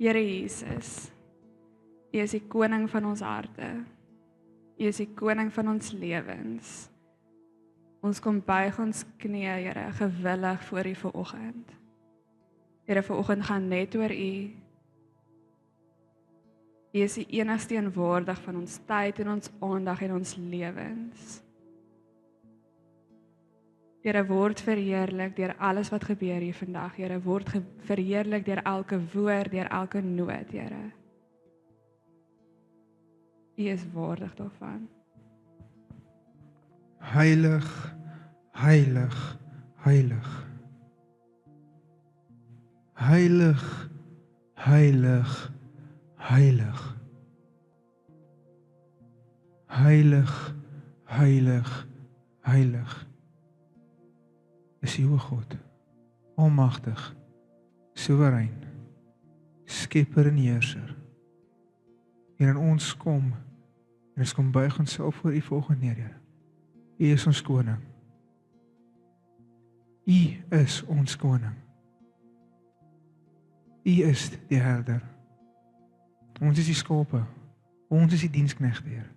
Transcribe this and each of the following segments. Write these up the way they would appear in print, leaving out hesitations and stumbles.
Here Jesus, U is die koning van ons harte. U is die koning van ons lewens. Ons kom buig ons knieë, Here, gewillig voor U vanoggend. Here, vanoggend gaan net oor U. U is die enigste een waardig van ons tyd en ons aandag en ons lewens. Here, word verheerlik deur alles wat gebeur hier vandag. Here, word verheerlik deur elke woord, deur elke noot, Here. U is waardig daarvan. Heilig, heilig, heilig. Heilig, heilig, heilig. Heilig, heilig, heilig. Is U, o God, almagtig, soewerein, skepper en heerser. Here, ons kom, en ons kom buig onsself voor U vanoggend neer, Here. U is ons koning. U is ons koning. U is die herder. Ons is die skape. Ons is die diensknegte, Here.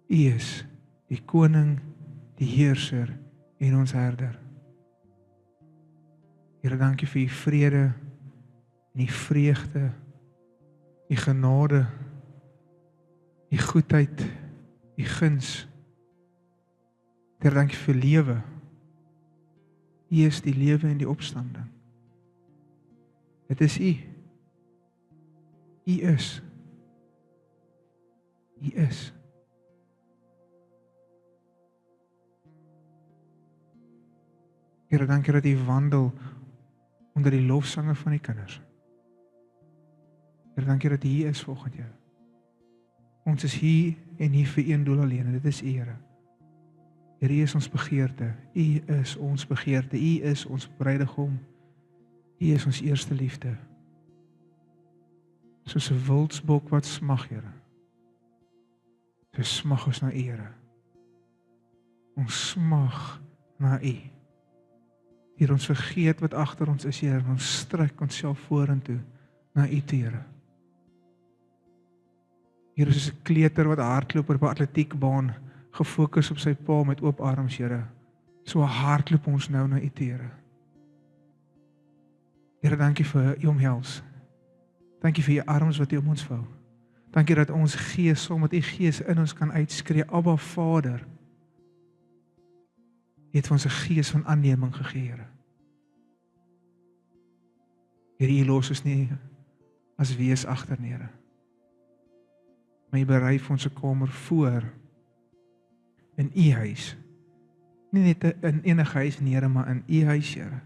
U is die koning, die heerser en ons herder. Here, dankie vir U vrede en U vreugde, U genade, U goedheid, U guns. Here, dankie vir lewe. U is die lewe en die opstanding. Dit is U. U is. U is. Here, dankie dat U wandel onder die lofsange van die kinders. Here, dankie dat U hier is vanoggend, Here. Ons is hier en hier vir een doel alleen, en dit is U, Here. Here, U is ons begeerte. U is ons begeerte. U is ons bruidegom. U is ons eerste liefde. Soos 'n wildsbok wat smag, Here. So smag ons na U, Here. Ons smag na U. Here, ons vergeet wat agter ons is, Here, en ons strek onsself vorentoe na U, Here. Here, soos 'n kleuter wat hardloop op 'n atletiekbaan, gefokus op sy pa met oop arms, Here. So hardloop ons nou na U, Here. Here, dankie vir U omhels. Dankie vir U arms wat U om ons vou. Dankie dat ons gees, saam met U gees in ons kan uitskree, Abba Vader. U het vir ons 'n gees van aanneming gegee, Here. Here, U los ons nie as wees agter, Here. Maar U berei vir ons 'n kamer voor in U huis. Nie net in enige huis, Here, maar in U huis, Here.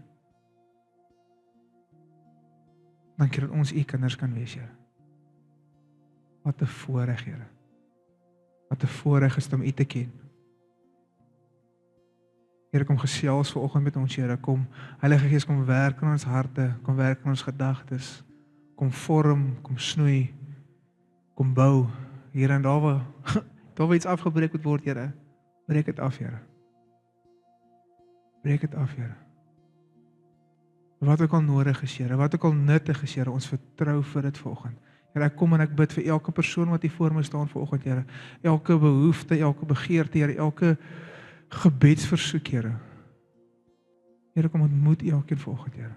Dankie dat ons U kinders kan wees, Here. Wat 'n voorreg, Here. Wat 'n voorreg is om U te ken. Here, kom gesels vanoggend met ons, Here. Kom, Heilige Gees, kom werk in ons harte, kom werk in ons gedagtes, kom vorm, kom snoei, kom bou. Here, en daar waar iets afgebreek moet word, Here, breek dit af, Here. Breek dit af, Here. Wat ook al nodig is, Here, wat ook al nuttig is, Here, ons vertrou vir dit vanoggend. Here, ek kom en ek bid vir elke persoon wat hier voor my staan vanoggend, Here. Elke behoefte, elke begeerte, Here, elke gebedsversoek, Here. Here, kom ontmoet elkeen vanoggend, Here.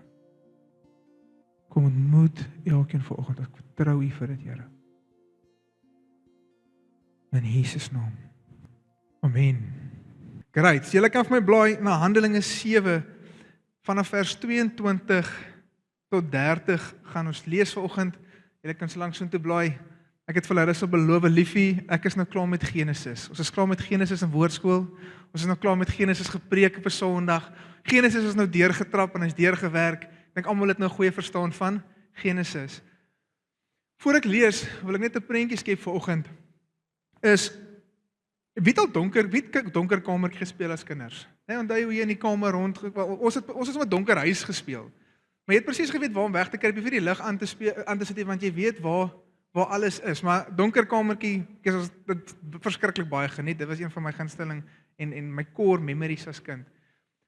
Kom ontmoet elkeen vanoggend. Ek vertrou U vir dit, Here. In Jesus naam. Amen. Great. So julle kan vir my blaai na Handelinge 7 vanaf vers 22 tot 30 gaan ons lees vanoggend. Julle kan so lank so toe blaai. Ek het vir hulle so beloof, liefie, ek is nou klaar met Genesis. Ons is klaar met Genesis in woordskool. Ons is nou klaar met Genesis gepreek op 'n Sondag. Genesis is nou deurgetrap en is deurgewerk. Ek dink almal het nou 'n goeie verstaan van Genesis. Voor ek lees, wil ek net 'n prentjie skep vanoggend. Is wie het donker kamertjie gespeel as kinders? Nee, onthou hoe jy in die kamer rond, ons het met donker huis gespeel. Maar jy het presies geweet waar om weg te kry, vir die lig aan te sit, want jy weet waar alles is. Maar donker kamertjie, ek het dit verskriklik baie geniet. Dit was een van my gunsteling en my core memories as kind.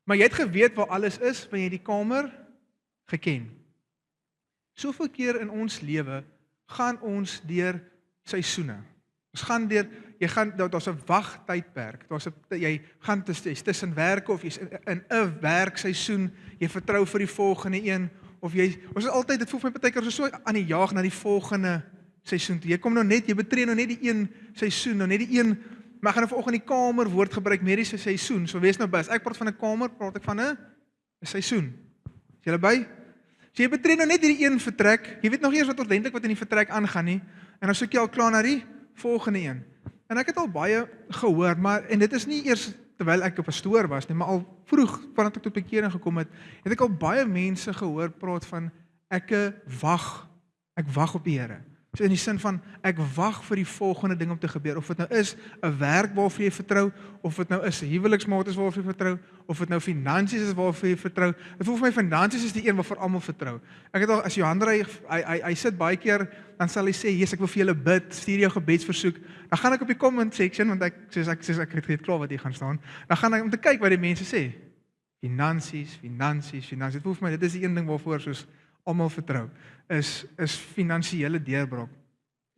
Maar jy het geweet waar alles is, want jy die kamer geken. Soveel keer in ons lewe gaan ons deur seisoene. Ons gaan deur, daar's 'n wagtydperk. Jy gaan tussen werke of jy's in 'n werkseisoen, jy vertrou vir die volgende een of ons is altyd, dit voel vir my partykeer so aan die jaag na die volgende seisoen toe. Jy betree nou net die een seisoen, nou net die een, maar ek gaan nou vanoggend die kamer woord gebruik, mediese seisoen. So wees nou by, as ek praat van 'n kamer, praat ek van 'n seisoen. Is julle by? So jy betree nou net hierdie een vertrek, jy weet nog nie eers wat ordentlik wat in die vertrek aangaan nie, en dan soek jy al klaar na die volgende een. En ek het al baie gehoor, en dit is nie eers terwyl ek 'n pastoor was nie, maar al vroeg, vandat ek tot bekering gekom het ek al baie mense gehoor praat van, ek wag op die Here. So in die sin van, ek wag vir die volgende ding om te gebeur, of dit nou is 'n werk waarvoor jy vertrou, of dit nou is 'n huweliksmaat is waarvoor jy vertrou, of dit nou finansies is waarvoor jy vertrou. Dit voel vir my finansies is die een waarvoor almal vertrou. Ek het al, as Johan hy sit baie keer, dan sal hy sê, Jesus, ek wil vir julle bid, stuur jou gebedsversoek. Dan gaan ek op die comment section, want ek het klaar wat hier gaan staan, dan gaan ek om te kyk wat die mense sê. Finansies. Dit voel vir my, dit is die een ding waarvoor soos almal vertrou, is finansiële deurbraak.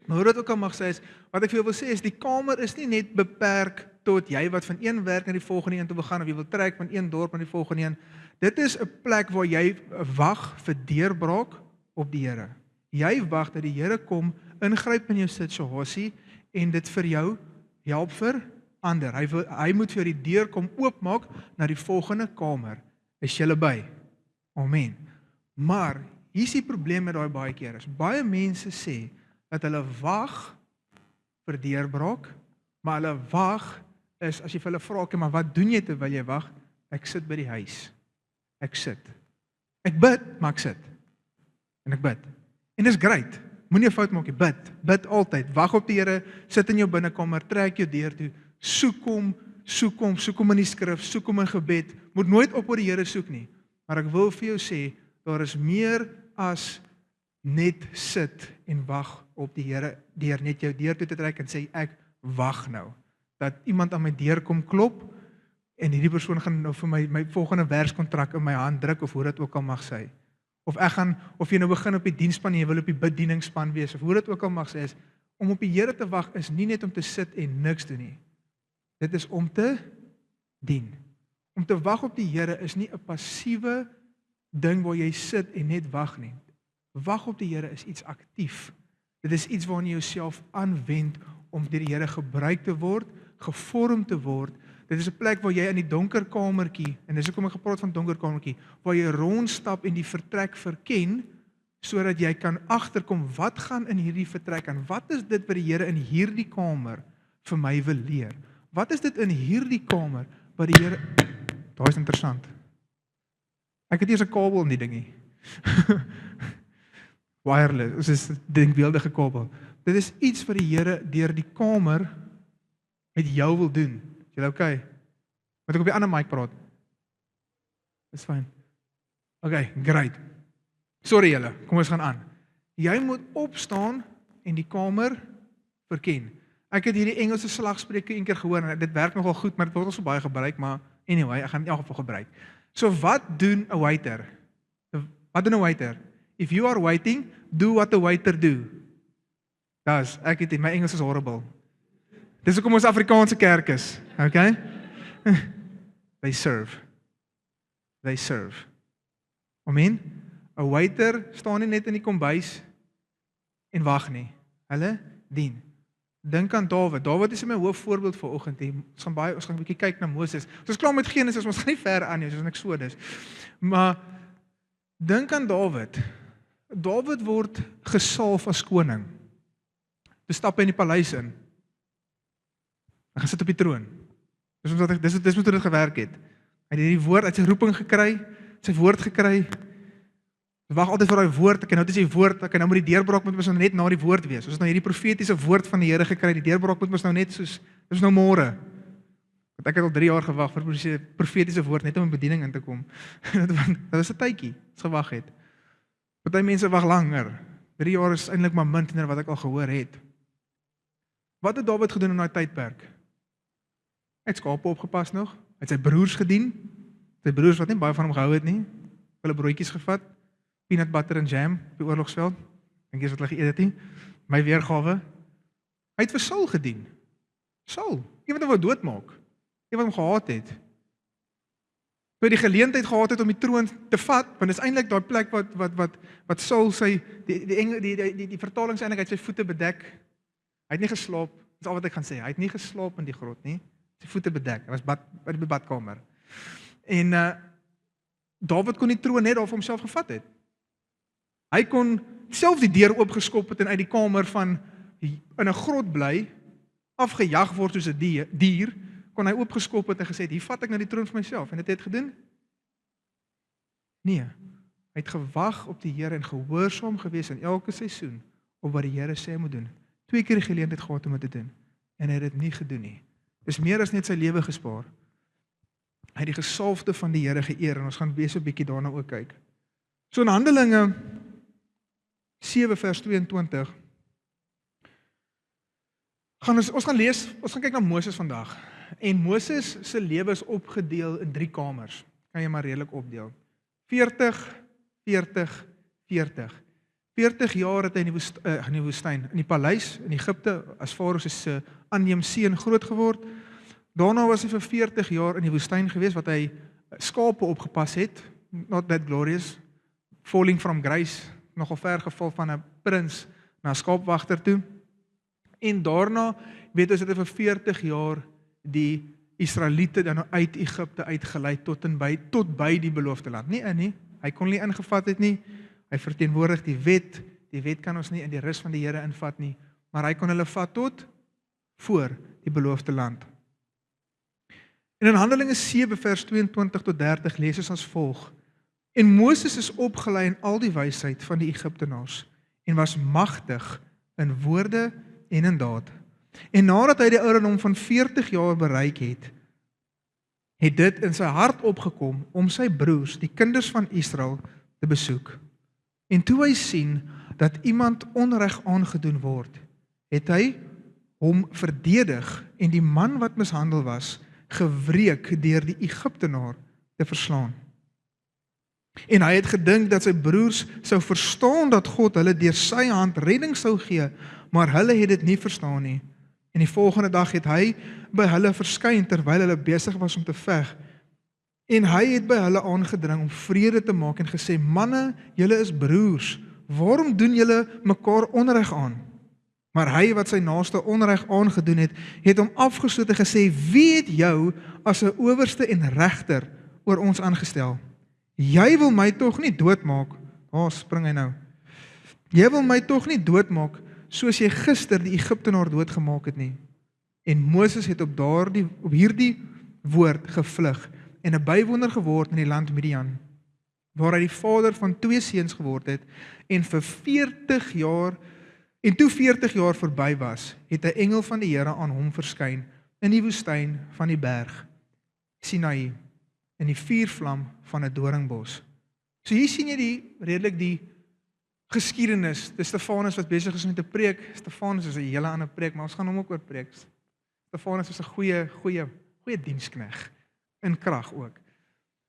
Maar hoe dit ook al mag sê is, wat ek vir jou wil sê is, die kamer is nie net beperk tot jy wat van een werk na die volgende een toe wil gaan, of jy wil trek van een dorp na die volgende een. Dit is 'n plek waar jy wag vir deurbraak op die Here. Jy wag dat die Here kom, ingryp in jou situasie, en dit vir jou help verander. Hy moet vir jou die deur kom oopmaak na die volgende kamer. Is julle by? Amen. Maar hier is die probleem met daai baie keer is, baie mense sê dat hulle wag vir deurbraak, maar hulle wag is, as jy vir hulle vra, maar wat doen jy terwyl jy wag? Ek sit by die huis. Ek sit. Ek bid, maar ek sit. En ek bid. En dis great. Moenie 'n fout maak nie. Bid altyd. Wag op die Here, sit in jou binnekamer, trek jou deur toe, soek hom in die skrif, soek hom in gebed. Moet nooit op oor die Here soek nie. Maar ek wil vir jou sê, daar is meer as net sit en wag op die Here, deur net jou deur toe te trek en sê, ek wag nou. Dat iemand aan my deur kom klop, en hierdie persoon gaan nou vir my volgende werkskontrak in my hand druk, of hoe dit ook al mag sê. Of jy nou begin op die diensspan en jy wil op die bedieningsspan wees, of hoe dit ook al mag sê, is, om op die Here te wag, is nie net om te sit en niks doen nie. Dit is om te dien. Om te wag op die Here is nie 'n passiewe ding waar jy sit en net wag nie. Wag op die Here is iets aktief. Dit is iets waarin jy jouself aanwend om deur die Here gebruik te word, gevorm te word. Dit is 'n plek waar jy in die donker kamertjie, en dis hoekom ek gepraat van donker kamertjie, waar jy rondstap en die vertrek verken, sodat jy kan agterkom wat gaan in hierdie vertrek aan. Wat is dit wat die Here in hierdie kamer vir my wil leer? Wat is dit in hierdie kamer wat die Here... Daai is interessant. Ek het eers 'n kabel in die dingie. Wireless, is 'n denkbeeldige kabel. Dit is iets wat die Here deur die kamer met jou wil doen. Is jy okay? Moet ek op die ander mic praat? Dis fyn. Okay, great. Sorry julle, kom ons gaan aan. Jy moet opstaan en die kamer verken. Ek het hierdie Engelse slagspreuke een keer gehoor en dit werk nogal goed, maar dit word al so baie gebruik, maar anyway, ek gaan in elk geval gebruik. So wat doen 'n waiter? Wat doen 'n waiter? If you are waiting, do what the waiter do. Ek het my Engels is horrible. Dis hoekom ons Afrikaanse kerk is, okay? They serve. Amen. 'n Waiter staan nie net in die kombuis en wag nie. Hulle dien. Dink aan Dawid. Dawid is my hoofvoorbeeld vir oggend. Ons gaan 'n bietjie kyk na Moses. Ons is klaar met Genesis, ons gaan nie ver aan nie, soos in Eksodus. Maar dink aan Dawid. Dawid word gesalf as koning. Hy stap in die paleis in. Hy gaan sit op die troon. Dis hoe dit gewerk het. Hy het hierdie woord uit sy roeping gekry, sy woord gekry. Wag altyd vir daai woord. Ek nou dis die woord. Ek nou moet die deurbraak moet ons nou net na die woord wees. Ons het nou hierdie profetiese woord van die Here gekry. Die deurbraak moet ons nou net soos dis nou môre. Want ek het al 3 jaar gewag vir die profetiese woord net om in bediening in te kom. Dit was 'n tydjie as gewag het. Party mense wag langer. 3 jaar is eintlik maar min teenoor wat ek al gehoor het. Wat het Dawid gedoen in daai tydperk? Hy het skape opgepas nog. Hy het sy broers gedien. Sy broers wat nie baie van hom gehou het nie. Hulle broodjies gevat. peanut butter en jam op die oorlogsveld. Dink jy is wat hulle geëet het nie? My weergawe. Hy het vir Saul gedien. Saul, iemand wat hom doodmaak. Iemand wat hom gehaat het. Toe die geleentheid gehad het om die troon te vat, want dit is eintlik daai plek wat Saul sy die vertaling sê eintlik hy het sy voete bedek. Hy het nie geslaap, dis al wat ek gaan sê. Hy het nie geslaap in die grot nie. Sy voete bedek. Hy was by die badkamer. En Dawid kon die troon net daar vir homself gevat het. Hy kon self die deur oopgeskop het en uit die kamer van in 'n grot bly, afgejag word soos 'n dier, kon hy oopgeskop het en gesê, hier vat ek nou die troon vir myself. En dit het gedoen? Nee. Hy het gewag op die Here en gehoorsaam gewees in elke seisoen op wat die Here sê hy moet doen. 2 keer die geleentheid gehad om dit te doen. En hy het dit nie gedoen nie. Dis meer as net sy lewe gespaar. Hy het die gesalfde van die Here geëer en ons gaan weer so 'n bietjie daarna ook kyk. So in Handelinge 7 vers 22 ons gaan lees, ons gaan kyk na Moses vandag. En Moses se lewe is opgedeel in 3 kamers. Kan jy maar redelik opdeel. 40, 40, 40. 40 jaar het hy in die woestyn, in die paleis in Egipte as Farao se aanneemseun groot geword. Daarna was hy vir 40 jaar in die woestyn gewees wat hy skape opgepas het. Not that glorious. Falling from grace, nogal ver geval van 'n prins na 'n skaapwagter toe. En daarna weet ons dat hy vir 40 jaar die Israeliete dan nou uit Egipte uitgelei tot by die beloofde land. Nie, hy kon nie ingevat het nie. Hy verteenwoordig die wet. Die wet kan ons nie in die rus van die Here invat nie, maar hy kon hulle vat tot voor die beloofde land. En in Handelinge 7 vers 22 tot 30 lees ons as volg: En Moses is opgelei in al die wysheid van die Egiptenaars en was magtig in woorde en in daad. En nadat hy die ouderdom van 40 jaar bereik het dit in sy hart opgekom om sy broers, die kinders van Israel, te besoek. En toe hy sien dat iemand onreg aangedoen word, het hy hom verdedig en die man wat mishandel was, gewreek deur die Egiptenaar te verslaan. En hy het gedink dat sy broers sou verstaan dat God hulle deur sy hand redding sou gee, maar hulle het dit nie verstaan nie. En die volgende dag het hy by hulle verskyn terwyl hulle besig was om te veg. En hy het by hulle aangedring om vrede te maak en gesê: Manne, julle is broers, waarom doen julle mekaar onreg aan? Maar hy wat sy naaste onreg aangedoen het hom afgestoot en gesê: Wie het jou as 'n owerste en regter oor ons aangestel? Jy wil my tog nie doodmaak. Spring hy nou. Jy wil my tog nie doodmaak soos jy gister die Egiptenaar doodgemaak het nie. En Moses het op hierdie woord gevlug en 'n bywoner geword in die land Midian, waar hy die vader van 2 seuns geword het en vir 40 jaar en toe 40 jaar verby was, het 'n engel van die Here aan hom verskyn in die woestyn van die berg Sinaï in die vuurvlam van 'n doringbos. So hier sien jy redelik die geskiedenis. Dis Stefanus wat besig is om te preek. Stefanus is 'n hele ander preek, maar ons gaan hom ook oor preek. Stefanus is 'n goeie dienskneg in krag ook.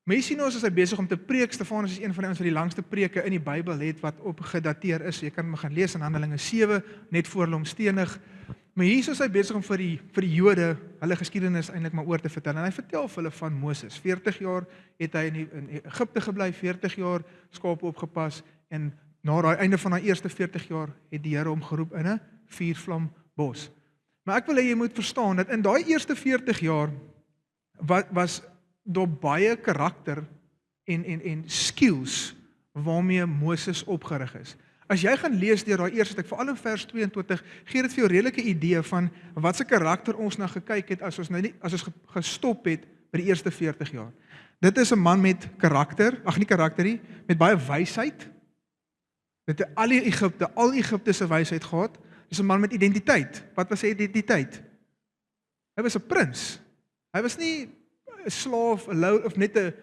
Maar jy sien ons as hy besig om te preek. Stefanus is een van die ouens wat die langste preke in die Bybel het wat opgedateer is. Jy kan hom gaan lees in Handelinge 7 net voor hulle hom stenig. Maar hier is hy besig om vir die Jode hulle geskiedenis eintlik maar oor te vertel. En hy vertel vir hulle van Moses. 40 jaar het hy in Egipte gebly, 40 jaar skape opgepas en na daai einde van daai eerste 40 jaar het die Here hom geroep in 'n vuurvlam bos. Maar ek wil hê jy moet verstaan dat in daai eerste 40 jaar was daar baie karakter en skills waarmee Moses opgerig is. As jy gaan lees deur daai eerste stuk, veral in vers 22, gee dit vir jou 'n redelike idee van wat se karakter ons na gekyk het as ons gestop het by die eerste 40 jaar. Dit is 'n man met karakter, met baie wysheid. Dit het al Egipte se wysheid gehad. Dis 'n man met identiteit. Wat was sy identiteit? Hy was 'n prins. Hy was nie 'n slaaf, 'n lou of net 'n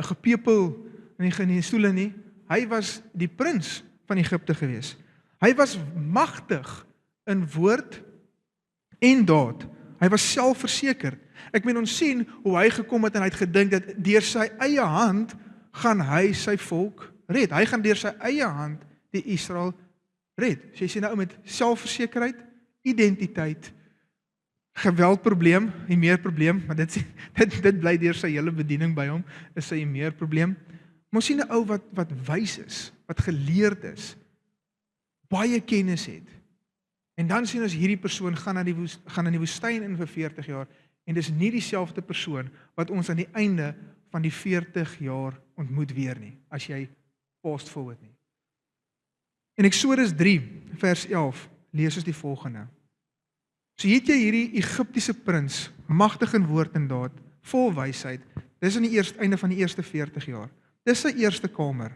gepepel in die stoele nie. Hy was die prins van Egipte gewees. Hy was magtig in woord en daad. Hy was selfversekerd. Ek meen ons sien hoe hy gekom het en hy het gedink dat deur sy eie hand gaan hy sy volk red. Hy gaan deur sy eie hand die Israel red. So jy sien nou met selfversekerheid, identiteit, geweldprobleem, nie meer probleem, maar dit bly deur sy hele bediening by hom, is sy meer probleem. Maar ons sien 'n ou wat wys is, wat geleerd is, baie kennis het. En dan sien ons hierdie persoon gaan in die woestyn in vir 40 jaar, en dis nie dieselfde persoon wat ons aan die einde van die 40 jaar ontmoet weer nie, as jy fast forward nie. In Eksodus 3, vers 11, lees ons die volgende. So het jy hierdie Egiptiese prins, magtig in woord en daad, vol wysheid, dis aan die einde van die eerste 40 jaar. Dis sy eerste kamer.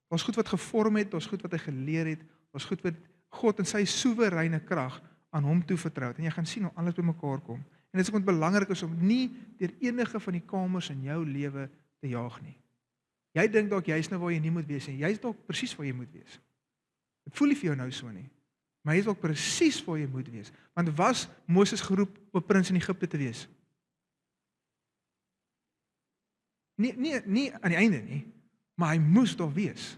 Daar's goed wat gevorm het, daar's goed wat hy geleer het, daar's goed wat God in sy soewereine krag aan hom toevertrou het. En jy gaan sien hoe alles bymekaar kom. En dit is ook belangrik is om nie deur enige van die kamers in jou lewe te jaag nie. Jy dink dalk jy's nou waar jy nie moet wees nie. Jy's dalk presies waar jy moet wees. Dit voel nie vir jou nou so nie. Maar jy's dalk presies waar jy moet wees. Want was Moses geroep om 'n prins in Egipte te wees? Nie aan die einde nie, maar hy moes daar wees.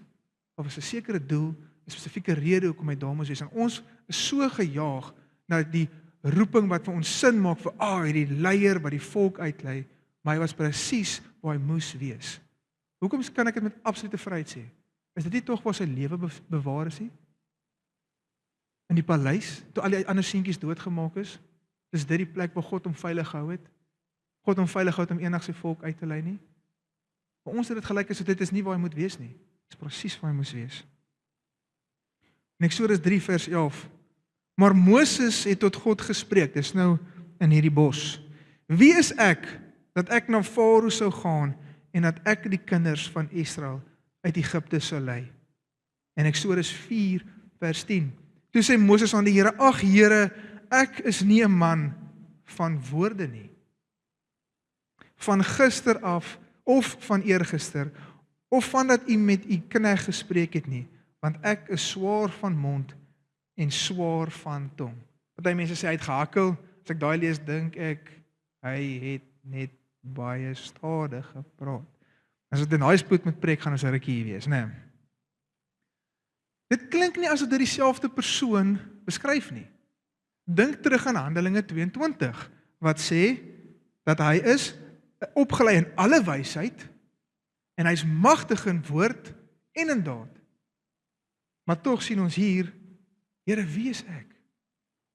Daar was 'n sekere doel, 'n spesifieke rede hoekom hy daar moes wees. En ons is so gejaag na die roeping wat vir ons sin maak vir hierdie leier wat die volk uitlei, maar hy was presies waar hy moes wees. Hoekom kan ek dit met absolute vryheid sê? Is dit nie tog waar sy lewe bewaar is nie? In die paleis, toe al die ander seentjies doodgemaak is, is dit die plek waar God hom veilig gehou het? God hom veilig gehou om eendag sy volk uit te lei nie? Vir ons het dit gelyk as dit is nie waar hy moet wees nie. Dit is presies waar hy moes wees. In Eksodus 3 vers 11. Maar Moses het tot God gespreek, dis nou in hierdie bos. Wie is ek, dat ek na Farao sou gaan, en dat ek die kinders van Israel uit Egipte sou lei? En Eksodus 4 vers 10. Toe sê Moses aan die Here, ag Here, ek is nie 'n man van woorde nie. Van gister af, of van eergister, of van dat u met u knegg gespreek het nie, want ek is swaar van mond en swaar van tong. Party mense sê hy het gehakkel, as ek daai lees, dink ek, hy het net baie stadig gepraat. As dit in daai spoed met preek, gaan ons 'n rukkie hier wees, né? Dit klink nie asof dit dieselfde persoon beskryf nie. Dink terug aan Handelinge 22, wat sê, dat hy is opgelei in alle wysheid, en hy is magtig in woord en in daad. Maar tog sien ons hier, Here, wie is ek?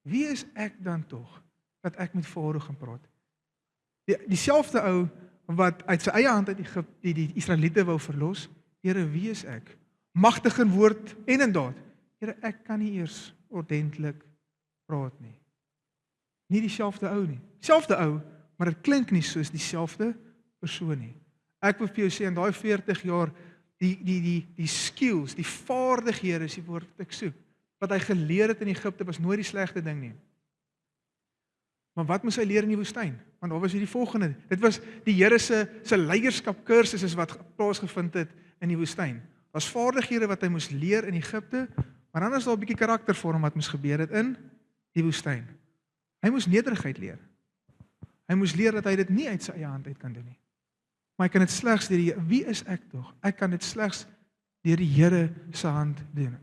Wie is ek dan tog, dat ek met Farao gaan praat? Dieselfde ou, wat uit sy eie hand uit die Israeliete wou verlos, Here, wie is ek? Magtig in woord en in daad. Here, ek kan nie eers ordentlik praat nie. Nie dieselfde ou nie. Dieselfde ou, maar dit klink nie soos dieselfde persoon nie. Ek wil vir jou sê, in daai 40 jaar, die skills, die vaardighede is die woord wat ek soek. Wat hy geleer het in Egipte was nooit die slegte ding nie. Maar wat moes hy leer in die woestyn? Want daar was hierdie volgende. Dit was die Here se leierskap kursusse wat plaasgevind het in die woestyn. Daar's vaardighede wat hy moes leer in Egipte, maar dan is daar 'n bietjie karaktervorm wat moes gebeur het in die woestyn. Hy moes nederigheid leer. Hy moes leer dat hy dit nie uit sy eie hand uit kan doen nie. Maar hy kan dit slegs deur die wie is ek tog? Ek kan dit slegs deur die Here se hand doen.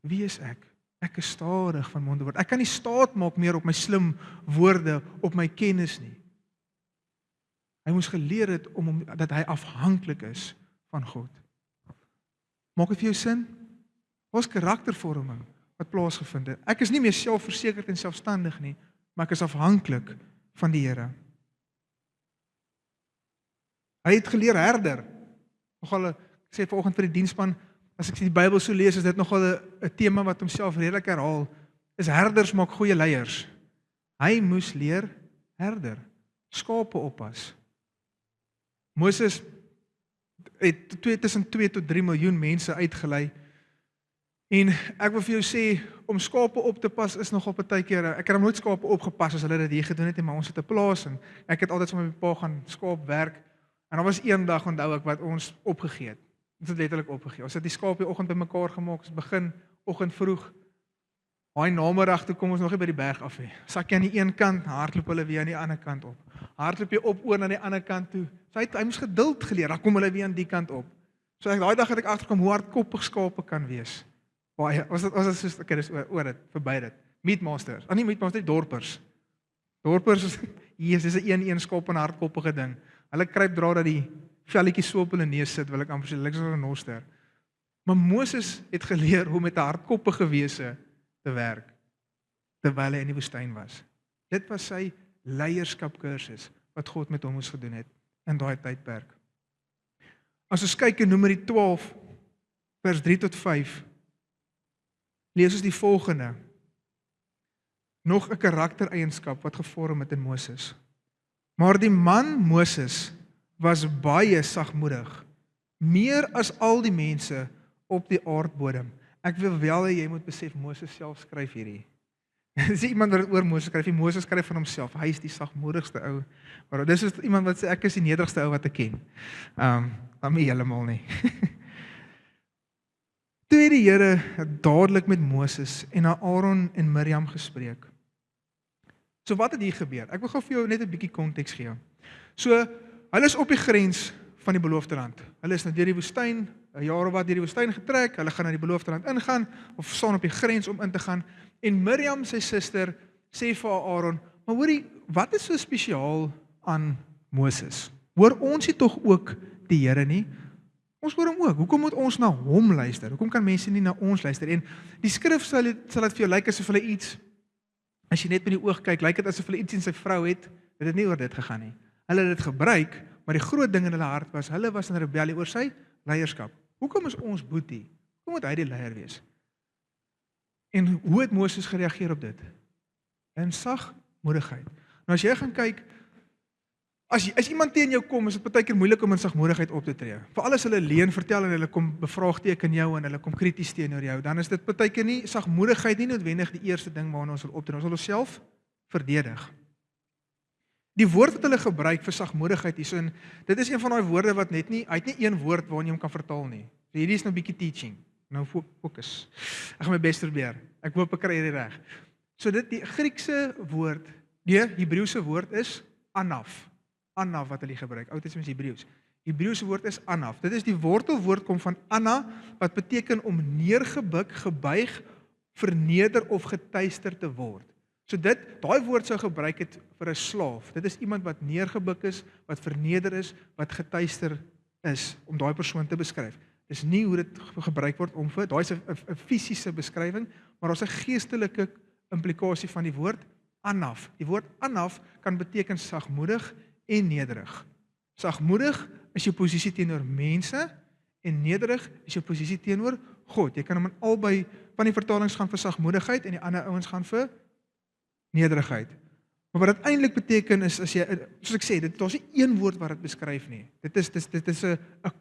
Wie is ek? Ek is stadig van mond en woord. Ek kan nie staat maak meer op my slim woorde, op my kennis nie. Hy moes geleer het dat hy afhanklik is van God. Maak dit vir jou sin? Ons karaktervorming wat plaasgevind het. Ek is nie meer selfversekerd en selfstandig nie, maar ek is afhanklik van die Here. Hy het geleer herder. Nogal, ek sê vanoggend vir die diensspan, as ek die Bybel so lees, is dit nogal 'n tema wat homself redelik herhaal, is herders maak goeie leiers. Hy moes leer herder, skape oppas. Moses het tussen 2 tot 3 miljoen mense uitgelei, en ek wil vir jou sê, om skape op te pas is nogal partykeer, ek het nooit skape opgepas as hulle dit hier gedoen het, maar ons het 'n plaas, en ek het altyd saam met my pa gaan skaap werk, en daar was een dag, onthou ek, wat ons opgegee het. Ons het letterlik opgegee. Ons het die skaap die oggend bymekaar gemaak, ons begin oggend vroeg, daai namiddag toe kom ons nog nie by die berg af nie. Sak jy aan die een kant, hardloop hulle weer aan die ander kant op. Hardloop jy op oor na die ander kant toe. So hy moes geduld geleer, dan kom hulle weer aan die kant op. So daai dag het ek agterkom hoe hardkoppig skape kan wees. Baie, was dit soos, okay, dis oor dit, verby dit. Meatmasters, nie Meatmasters, dorpers. Dorpers, hier is 'n een skaap en 'n hardkoppige ding. Hulle kruip dra dat die velletjies so op hulle neus sit, wil ek amper sê, lyk soos 'n renoster. Maar Moses het geleer hoe met 'n hardkoppige wese te werk, terwyl hy in die woestyn was. Dit was sy leierskapkursus, wat God met hom moes gedoen het, in daai tydperk. As ons kyk in Numeri 12, vers 3 tot 5, lees ons die volgende. Nog 'n karaktereienskap wat gevorm het in Moses. Maar die man Moses was baie sagmoedig, meer as al die mense op die aardbodem. Ek wil wel hê jy moet besef, Moses self skryf hierdie. Dis iemand wat oor Moses skryf, Moses skryf van homself, hy is die sagmoedigste ou. Maar dis is iemand wat sê, ek is die nederigste ou wat ek ken. Dan nie heeltemal nie. Toe het die Here dadelik met Moses en na Aaron en Miriam gespreek. So wat het hier gebeur? Ek wil gou vir jou net 'n bietjie konteks gee. So, hulle is op die grens van die beloofde land. Hulle is nou deur die woestyn, 'n jaar of wat deur die woestyn getrek, hulle gaan na die beloofde land ingaan, of staan op die grens om in te gaan, en Miriam, sy suster, sê vir Aaron, maar hoorie, wat is so spesiaal aan Moses? Hoor ons nie tog ook die Here nie? Ons hoor hom ook. Hoekom moet ons na hom luister? Hoekom kan mense nie na ons luister? En die skrif sal dit vir jou lyk asof hulle iets, as jy net met die oog kyk, lyk dit asof hulle iets in sy vrou het, dit het nie oor dit gegaan nie. Hulle het dit gebruik, maar die groot ding in hulle hart was, hulle was in rebellie oor sy leierskap. Hoekom is ons boetie? Hoekom moet hy die leier wees? En hoe het Moses gereageer op dit? In sagmoedigheid. Nou as jy gaan kyk, as iemand teen jou kom, is dit baie keer moeilik om in sagmoedigheid op te tree. Veral as hulle leuen vertel en hulle kom bevraagteken jou en hulle kom krities teenoor jou, dan is dit baie keer nie sagmoedigheid nie noodwendig die eerste ding waarna ons wil optree. Ons wil onsself verdedig. Die woord wat hulle gebruik vir sagmoedigheid hierso, en dit is een van daai woorde wat hy het nie een woord waarin jy hom kan vertaal nie. So hierdie is nou 'n bietjie teaching. Nou fokus. Ek gaan my bes probeer. Ek hoop ek kry dit reg. So die Griekse woord, die Hebreëse woord is anaf. Anaf wat hulle gebruik. Ou Testament Hebreëus. Hebreëse woord is anaf. Dit is die wortelwoord kom van anna wat beteken om neergebuk, gebuig, verneder of getuister te word. So daai woord sou gebruik het vir 'n slaaf. Dit is iemand wat neergebuk is, wat verneder is, wat getuister is om daai persoon te beskryf. Dis nie hoe dit gebruik word om vir, daai is 'n fisiese beskrywing, maar daar's 'n geestelike implikasie van die woord anaf. Die woord anaf kan beteken sagmoedig en nederig. Sagmoedig is jou posisie teenoor mense en nederig is jou posisie teenoor God. Jy kan hom in albei van die vertalings gaan vir sagmoedigheid en die ander ouens gaan vir nederigheid. Maar wat dit eintlik beteken is, as jy, soos ek sê, daar's nie een woord wat dit beskryf nie. Dit is 'n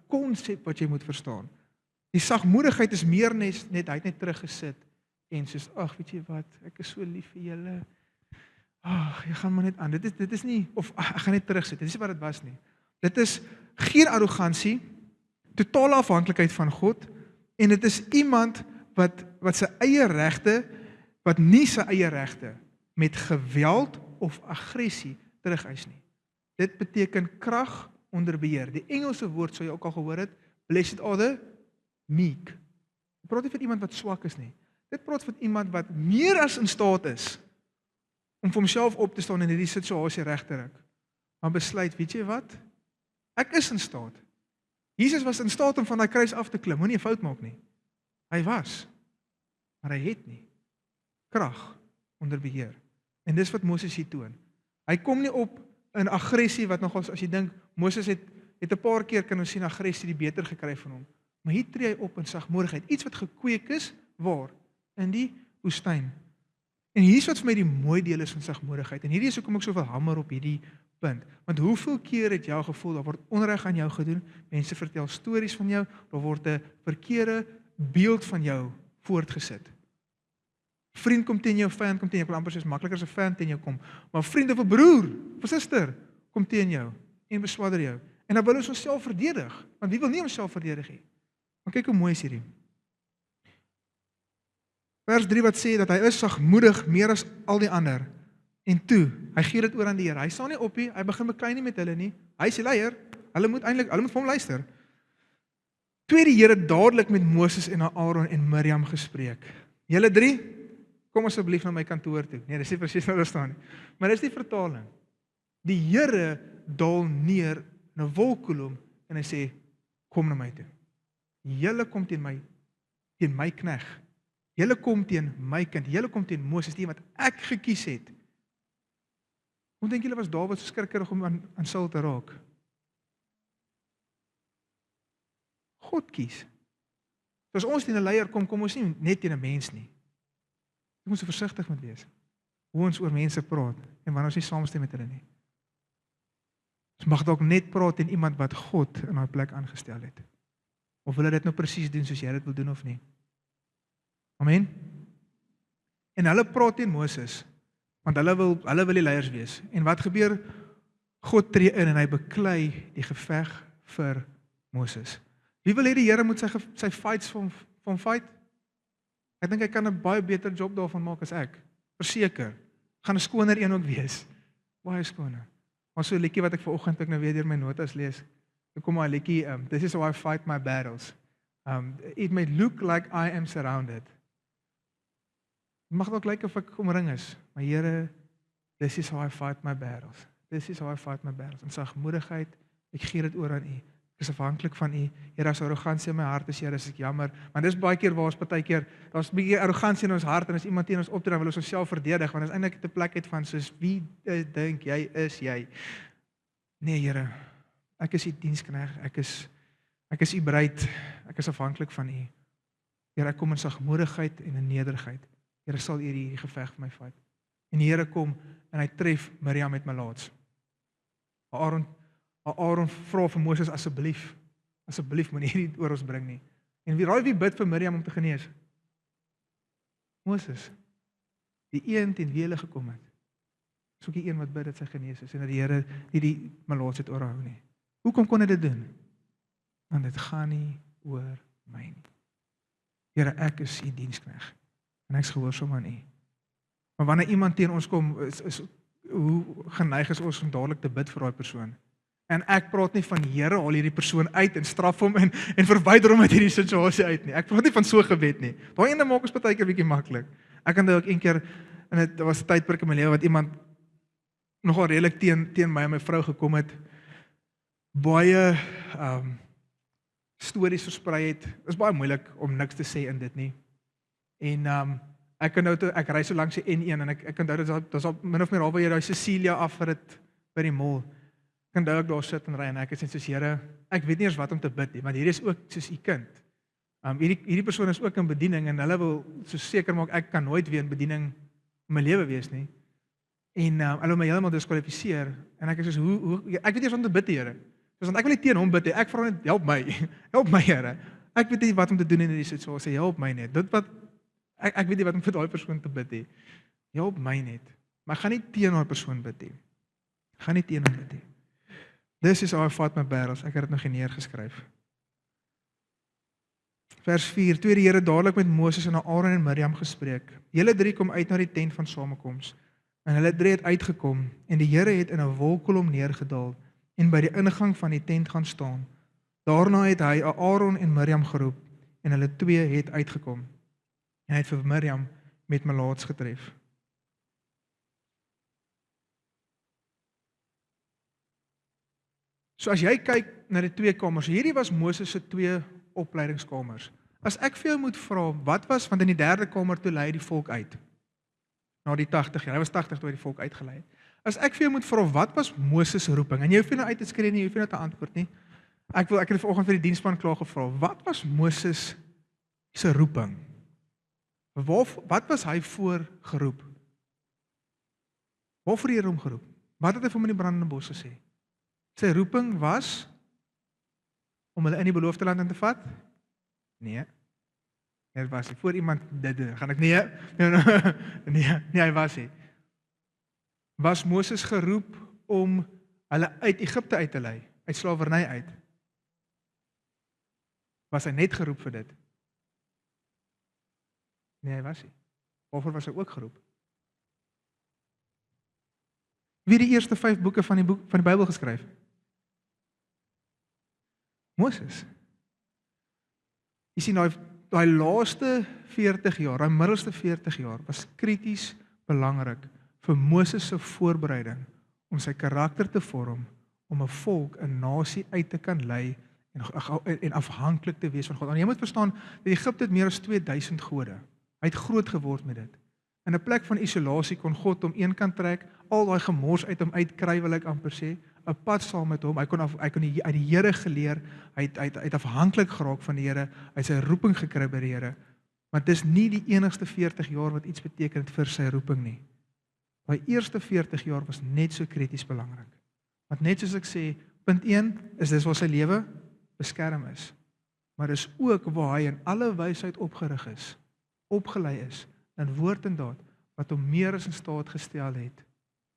konsep wat jy moet verstaan. Die sagmoedigheid is meer net hy het net teruggesit en soos, ag, weet jy wat, ek is so lief vir julle. Ag, jy gaan maar net aan. Dit is nie, of ek gaan net terugsit. Dit is nie wat dit was nie. Dit is geen arrogansie, totale afhanklikheid van God, en dit is iemand wat sy eie regte, wat nie sy eie regte met geweld of aggressie terugeis nie. Dit beteken krag onder beheer. Die Engelse woord sou jy ook al gehoor het, blessed are the meek. Dit praat nie van iemand wat swak is nie. Dit praat van iemand wat meer as in staat is om vir homself op te staan in hierdie situasie reg te ruk. Maar besluit, weet jy wat? Ek is in staat. Jesus was in staat om van daai kruis af te klim, moenie 'n fout maak nie. Hy was, maar hy het nie krag onder beheer. En dis wat Moses hier toon. Hy kom nie op in aggressie wat nogals, as jy dink, Moses het 'n paar keer kan ons sien aggressie die beter gekry van hom. Maar hier tree hy op in sagmoedigheid, iets wat gekweek is, waar? In die woestyn. En hier is wat vir my die mooi deel is van sagmoedigheid. En hierdie is hoekom ek soveel hamer op hierdie punt. Want hoeveel keer het jou gevoel, daar word onreg aan jou gedoen, mense vertel stories van jou, daar word 'n verkeerde beeld van jou voortgesit. Vriend kom teen jou, vyand kom teen jou, ek wil amper soos makliker as 'n vyand teen jou kom, maar vriend of 'n broer, of 'n suster, kom teen jou, en beswadder jou, en dan wil ons onsself verdedig, want wie wil nie homself verdedig nie? Maar kyk hoe mooi is hierdie. Vers 3 wat sê, dat hy is sagmoedig, meer as al die ander, en toe, hy gee dit oor aan die Here, hy staan nie op nie, hy begin beklei nie met hulle nie, hy is die leier, hulle moet vir hom luister. Toe die Here dadelik met Moses en Aaron en Miriam gespreek. Julle 3, kom asseblief na my kantoor toe. Nee, dis nie presies wat daar staan nie. Maar dis die vertaling. Die Here daal neer in 'n wolkkolom en hy sê, kom na my toe. Julle kom teen my knegg. Julle kom teen my kind. Julle kom teen Moses, die wat ek gekies het. Hoe dink julle was Dawid so skrikkerig om aan Saul te raak? God kies. So as ons teen 'n leier kom ons nie net teen 'n mens nie. Ons moet so versigtig moet wees. Hoe ons oor mense praat en wanneer ons nie saamstem met hulle nie. Ons mag dalk net praat teen iemand wat God in daai plek aangestel het. Of wil dit nou presies doen soos jy dit wil doen of nie? Amen. En hulle praat teen Moses, want hulle wil die leiers wees. En wat gebeur? God tree in en hy beklei die geveg vir Moses. Wie wil hê die Here moet sy fights van fight? Ek dink hy kan 'n baie beter job daarvan maak as ek. Verseker. Gaan 'n skoner een ook wees. Baie skoner. Maar so 'n liedjie wat ek vanoggend nou weer deur my notas lees. Ek kom maar 'n liedjie, this is how I fight my battles. It may look like I am surrounded. Mag dalk lyk of ek omring is, maar Here, this is how I fight my battles. This is how I fight my battles. In sagmoedigheid, ek gee dit oor aan U. Ek is afhanklik van U. Here, as arrogansie in my hart is, Here, is ek jammer. Want dis baie keer waar ons partykeer, daar's 'n bietjie arrogansie in ons hart en as iemand teen ons optree, dan wil ons onsself verdedig, want dit is eintlik 'n plek uit van soos wie dink jy is jy? Nee, Here, ek is U diensknegt. Ek is U bruid. Ek is afhanklik van U. Here, ek kom in sagmoedigheid en in nederigheid. Here, sal U hierdie geveg vir my vat. En die Here kom en hy tref Miriam met malaats. Aaron vra vir Moses, asseblief moenie hierdie oor ons bring nie. En wie bid vir Miriam om te genees? Moses. Die een teen wie hulle gekom het. Dis ook die een wat bid dat sy genees is en dat die Here nie die malaats het oorhou nie. Hoekom kon hy dit doen? Want dit gaan nie oor my nie. Here, ek is U diensknegt en ek is gehoorsaam aan U. Maar wanneer iemand teen ons kom, is hoe geneig is ons om dadelik te bid vir daai persoon? En ek praat nie van Here, haal hierdie persoon uit en straf hom en verwyder hom uit hierdie situasie uit nie. Ek praat nie van so gebed nie. Daai ene maak ons partykeer bietjie maklik. Ek kan dalk eendag en dit was 'n tydperk in my lewe wat iemand nogal redelik teen my en my vrou gekom het. Baie stories versprei het. Dit is baie moeilik om niks te sê in dit nie. En ek ry so langs die N1 en ek onthou dit was op min of meer halfway daai Cecilia af vir dit by die mall. Ek onthou ek daar sit en ry en ek is net soos Here, ek weet nie eens wat om te bid nie, want hierdie is ook soos U kind. Hierdie persoon is ook in bediening en hulle wil so seker maak ek kan nooit weer in bediening in my lewe wees nie. En hulle wil my heeltemal diskwalifiseer en ek is soos hoe ek weet nie eens wat om te bid, Here. Want ek wil nie teen hom bid nie. Ek vra net help my. Help my, Here. Ek weet nie wat om te doen in hierdie situasie. Help my net. Ek weet nie wat om vir daai persoon te bid nie. Help my net. Maar ek gaan nie teen daai persoon bid nie. Ek gaan nie teen hom bid nie. This is how I fight my battles. Ek het dit nog nie neergeskryf. Vers 4. Toe die Here dadelik met Moses en Aaron en Miriam gespreek. Julle 3 kom uit na die tent van samekoms. En hulle 3 het uitgekom en die Here het in 'n wolkkolom neergedaal en by die ingang van die tent gaan staan. Daarna het hy Aaron en Miriam geroep en hulle 2 het uitgekom. En hy het vir Miriam met malaats getref. So as jy kyk na die 2 kamers, hierdie was Moses se 2 opleidingskamers. As ek vir jou moet vra, wat was, want in die 3de kamer toe lei die volk uit. Na die 80 jaar, hy was 80 toe hy die volk uitgelei het. As ek vir jou moet vra, wat was Moses se roeping? En jy hoef nie nou uit te skree nie, jy hoef nie nou te antwoord nie. Ek het vanoggend vir die diensspan klaar gevra, wat was Moses se roeping? Wat was hy voor geroep? Waarvoor het hy hom geroep? Wat het hy vir hom in die brandende bos gesê? Sy roeping was om hulle in die beloofde land in te vat? Nee. Dit was nie. Voor iemand dit doen, gaan ek nee, hy was nie. Was Moses geroep om hulle uit Egipte uit te lei, uit slawerny uit? Was hy net geroep vir dit? Nee, hy was nie. Waarvoor was hy ook geroep? Wie die eerste 5 boeke van die Bybel geskryf? Moses. Jy sien, daai laaste 40 jaar, daai middelste 40 jaar, was krities belangrik vir Moses se voorbereiding om sy karakter te vorm, om 'n volk, 'n nasie uit te kan lei en afhanklik te wees van God. En jy moet verstaan, dat Egipte het meer as 2000 gode. Hy het groot geword met dit. In 'n plek van isolasie kon God hom een kant trek, al daai gemors uit hom uitkry, wil ek amper sê, 'n pad saam met hom. Hy kon uit die Here geleer, hy het afhanklik geraak van die Here, hy het sy roeping gekry by die Here. Maar dis nie die enigste 40 jaar wat iets beteken vir sy roeping nie. Daai eerste 40 jaar was net so krities belangrik. Want net soos ek sê, punt 1 is dis waar sy lewe beskerm is. Maar dis ook waar hy in alle wysheid opgerig is, opgelei is, in woord en daad, wat hom meer as in staat gestel het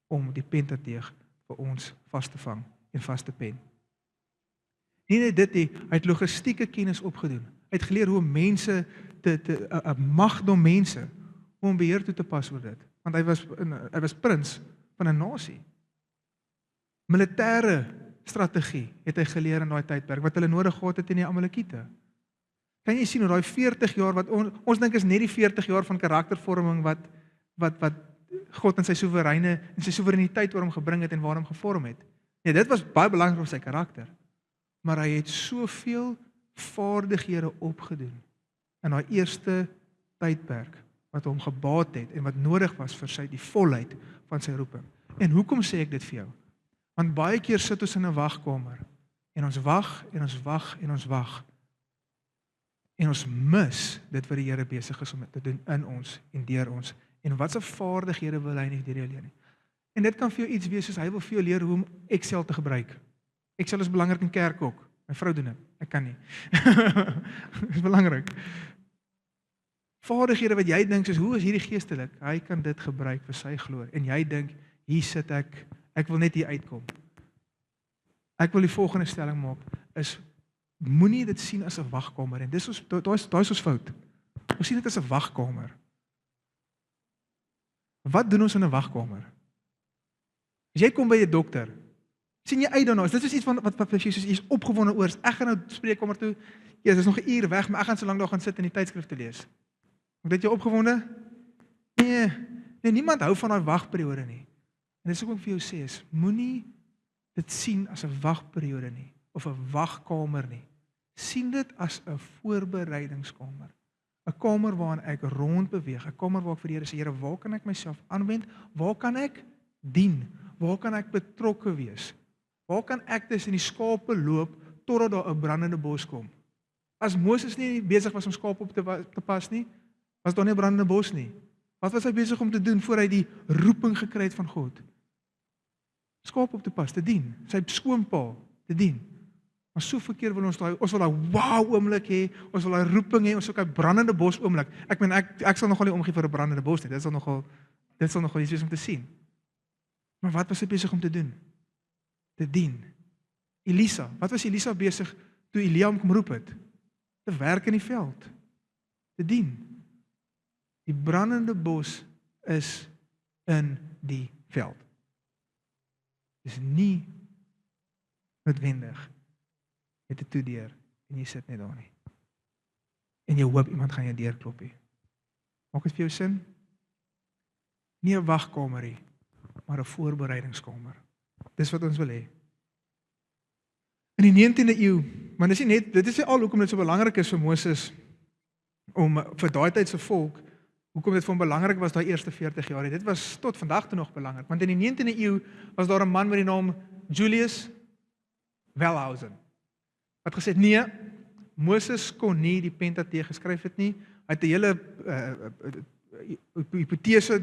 om die Pentateeg vir ons vas te vang en vas te pen. Nie net dit nie, hy het logistieke kennis opgedoen. Hy het geleer hoe mense 'n magdom mense, hoe om beheer toe te pas oor dit. Want hy was prins van 'n nasie. Militêre strategie het hy geleer in daai tydperk, wat hulle nodig gehad het in die Amalekiete. Kan jy sien hoe daai 40 jaar, wat ons dink is net die 40 jaar van karaktervorming wat God in sy soewereiniteit oor hom gebring het en waar hom gevorm het. Nee, dit was baie belangrik vir sy karakter. Maar hy het soveel vaardighede opgedoen in daai eerste tydperk wat hom gebaat het en wat nodig was vir die volheid van sy roeping. En hoekom sê ek dit vir jou? Want baie keer sit ons in 'n wagkamer en ons wag en ons wag en ons wag. En ons mis dit wat die Here besig is om te doen in ons en deur ons. En watse vaardighede wil hy nie deur jou leer nie. En dit kan vir jou iets wees soos hy wil vir jou leer hoe om Excel te gebruik. Excel is belangrik in kerk ook. My vrou doen dit. Ek kan nie. Dit is belangrik. Vaardighede wat jy dink soos hoe is hierdie geestelik? Hy kan dit gebruik vir sy glorie. En jy dink, hier sit ek wil net hier uitkom. Ek wil die volgende stelling maak is moenie dit sien as 'n wagkamer en dis daai is ons fout. Ons sien dit as 'n wagkamer. Wat doen ons in 'n wagkamer? As jy kom by 'n dokter, sien jy uit daarna, dit is iets wat jy is opgewonde oor. Ek gaan nou spreekkamer toe. Ja, dis nog 'n uur weg, maar ek gaan so lank daar gaan sit en die tydskrifte lees. Ek dit jou opgewonde? Nee, niemand hou van daai wagperiode nie. En dis ook vir jou sê is, moenie dit sien as 'n wagperiode nie of 'n wagkamer nie. Sien dit as 'n voorbereidingskamer. 'n Kamer waarin ek rond beweeg, 'n kamer waar ek vir die Here sê, Here, waar kan ek myself aanwend? Waar kan ek dien? Waar kan ek betrokke wees? Waar kan ek tussen die skape loop totdat daar 'n brandende bos kom? As Moses nie besig was om skape op te pas nie, was daar nie 'n brandende bos nie. Wat was hy besig om te doen voor hy die roeping gekry het van God? Skape op te pas, te dien, sy skoonpa te dien. Maar so verkeerd wil ons wil daai wow oomblik hê, ons wil daai roeping hê, ons wil 'n brandende bos oomblik. Ek meen ek sal nogal nie omgee vir 'n brandende bos nie. Dit sal nogal iets wees om te sien. Maar wat was hy besig om te doen? Te dien. Elisa, wat was Elisa besig toe Elia hom kom roep het? Te werk in die veld. Te dien. Die brandende bos is in die veld. Dis nie noodwendig met 'n toedeur en jy sit net daar nie. En jy hoop iemand gaan jou deurklop nie. Maak dit vir jou sin? Nie 'n wagkamer nie, maar 'n voorbereidingskamer. Dis wat ons wil hê. In die 19de eeu, maar dit is nie al hoekom dit so belangrik is vir Moses om vir daai tyd se volk, hoekom dit vir hom belangrik was daai eerste 40 jaar. Dit was tot vandag toe nog belangrik, want in die 19de eeu was daar 'n man met die naam Julius Wellhausen wat gesê het, nee, Moses kon nie die Pentateeg geskryf het nie. Hy het 'n hele hipotese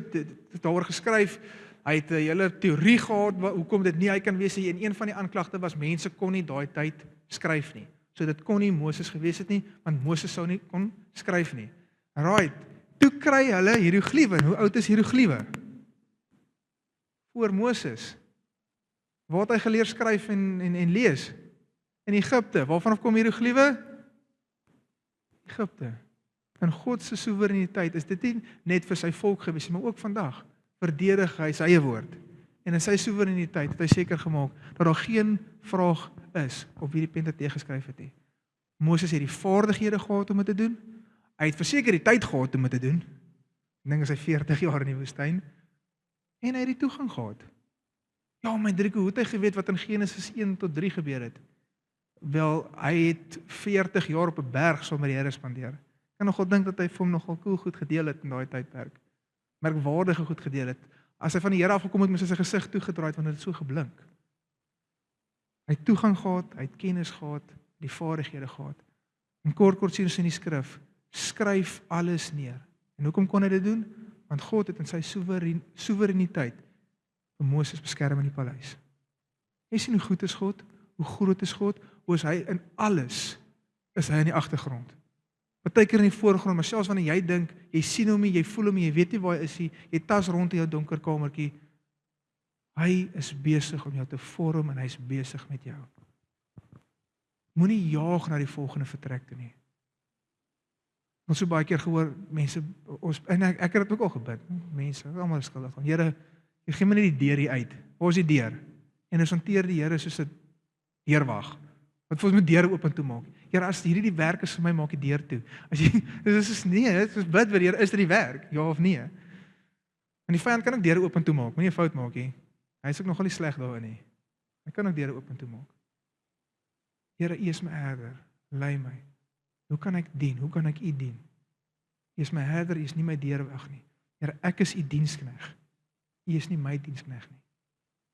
daaroor geskryf. Hy het 'n hele teorie gehad hoekom dit nie hy kan wees nie. En een van die aanklagte was mense kon nie daai tyd skryf nie. So dit kon nie Moses gewees het nie, want Moses sou nie kon skryf nie. Right. Toe kry hulle hieroglife. Hoe oud is hieroglife? Voor Moses. Waar het hy geleer skryf en lees? In Egipte. Waarvan kom hieroglife? Egipte. In God se soewereiniteit is dit nie net vir sy volk gewees, maar ook vandag verdedig hy sy eie woord. En in sy soewereiniteit het hy seker gemaak dat daar geen vraag is op wie die Pentateeg geskryf het nie. Moses het die vaardighede gehad om dit te doen. Hy het verseker die tyd gehad om dit te doen. Ek dink as hy 40 jaar in die woestyn. En hy het die toegang gehad. Ja, my Driekoe, hoe het hy geweet wat in Genesis 1 tot 3 gebeur het? Wel, hy het 40 jaar op 'n berg saam met die Here spandeer. Ek kan nogal dink dat hy vir hom nogal cool goed gedeel het in daai tydperk. Merkwaardige goed gedeel het. As hy van die Here afgekom het, moes hy sy gesig toegedraai het want dit het so geblink. Hy het toegang gehad, hy het kennis gehad, die vaardighede gehad. En kort sien ons in die skrif, skryf alles neer. En hoekom kon hy dit doen? Want God het in sy soewereiniteit vir Moses beskerm in die paleis. Jy sien hoe goed is God, hoe groot is God, hoe is hy in alles, is hy in die agtergrond. Partykeer in die voorgrond, maar selfs wanneer jy dink, jy sien hom nie, jy voel hom nie, jy weet nie waar hy is nie, jy tas rond in jou donker kamertjie, hy is besig om jou te vorm en hy is besig met jou. Moenie jaag na die volgende vertrek toe nie. Ons so baie keer gehoor, mense, en ek het dit ook al gebid, mense, almal is skuldig van, Here, jy gee my net die deur hier uit, waar is die deur? En ons hanteer die Here soos 'n deurwag, wat vir ons moet deure oop en toe maak. Here, as hierdie die werk is vir my, maak die deur toe. As jy, dit is nee, dit is bid vir Here, is dit die werk, ja of nee? En die vyand kan ook deure oop en toe maak, moenie 'n fout maak nie. Hy is ook nogal nie sleg daarin nie. Hy kan ook deure oop en toe maak. Here, U is my herder, lei my. Hoe kan ek dien? Hoe kan ek U dien? U is my herder, U is nie my deurwag nie. Here, ek is U dienskneg. U is nie my dienskneg nie.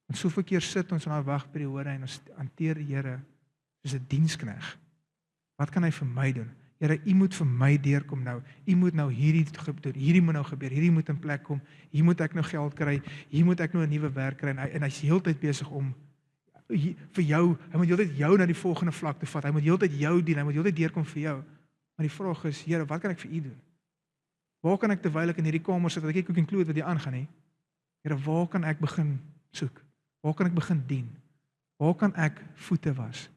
En soveel keer sit ons in haar wagperiode en ons hanteer die Here soos 'n dienskneg. Wat kan hy vir my doen? Here, U moet vir my deurkom nou. U moet nou hierdie doen. Hierdie moet nou gebeur. Hierdie moet in plek kom. Hier moet ek nou geld kry. Hier moet ek nou 'n nuwe werk kry en hy's heeltyd besig om vir jou, hy moet heeltyd jou na die volgende vlak toe vat. Hy moet heeltyd jou dien. Hy moet heeltyd deurkom vir jou. Maar die vraag is, Here, wat kan ek vir U doen? Waar kan ek terwyl ek in hierdie kamer sit, dat ek ook include wat hier aangaan nie? Here, waar kan ek begin soek? Waar kan ek begin dien? Waar kan ek voete was?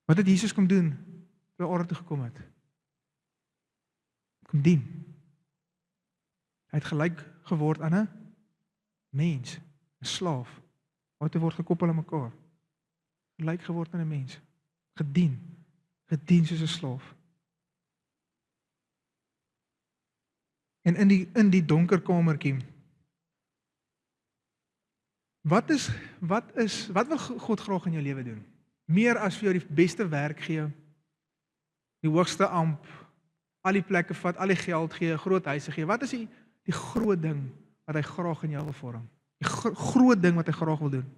Wat het Jesus kom doen toe hy aarde toe gekom het? Kom dien. Hy het gelyk geword aan 'n mens, 'n slaaf. Wat word gekoppel aan mekaar. Gelyk geword aan 'n mens. Gedien soos 'n slaaf. En in die donker kamertjie. Wat wil God graag in jou lewe doen? Meer as vir jou die beste werk gee, die hoogste amp, al die plekke vat, al die geld gee, groot huise gee. Wat is die groot ding wat hy graag in jou wil vorm? Die groot ding wat hy graag wil doen?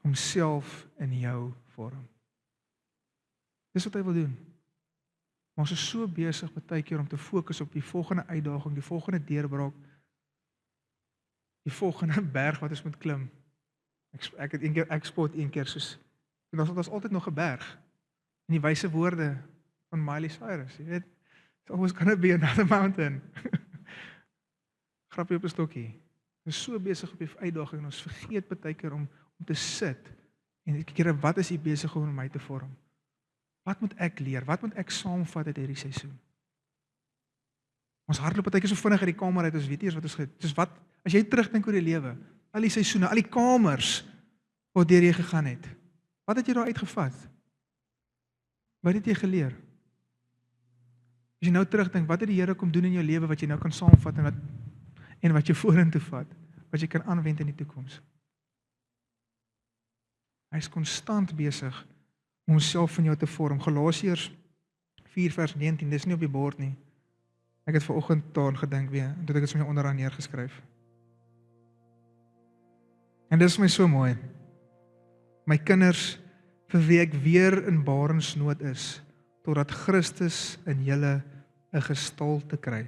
Homself in jou vorm. Dis wat hy wil doen. Maar ons is so besig baie keer om te fokus op die volgende uitdaging, die volgende deurbraak, die volgende berg wat ons moet klim. Ek spot een keer soos, en daar was altyd nog 'n berg. In die wyse woorde van Miley Cyrus, jy weet, it's always gonna be another mountain. Grappie op 'n stokkie. Ons is so besig op die uitdaging en ons vergeet baie keer om te sit en kyk, Here, wat is U besig om my te vorm? Wat moet ek leer? Wat moet ek saamvat uit hierdie seisoen? Ons hardloop baie keer so vinnig uit die kamer uit, ons weet nie eens wat ons soos wat as jy terugdink oor die lewe, al die seisoene, al die kamers waardeur jy gegaan het. Wat het jy daar uitgevat? Wat het jy geleer? As jy nou terugdink, wat het die Here kom doen in jou lewe wat jy nou kan saamvat en wat jy vorentoe vat, wat jy kan aanwend in die toekoms? Hy is konstant besig om homself in jou te vorm. Galasiërs 4 vers 19, dis nie op die bord nie. Ek het vanoggend daaraan gedink weer, en dit ek het my onderaan neergeskryf. En dit is my so mooi. My kinders, vir wie ek weer in barensnood is, totdat Christus in julle 'n gestalte kry.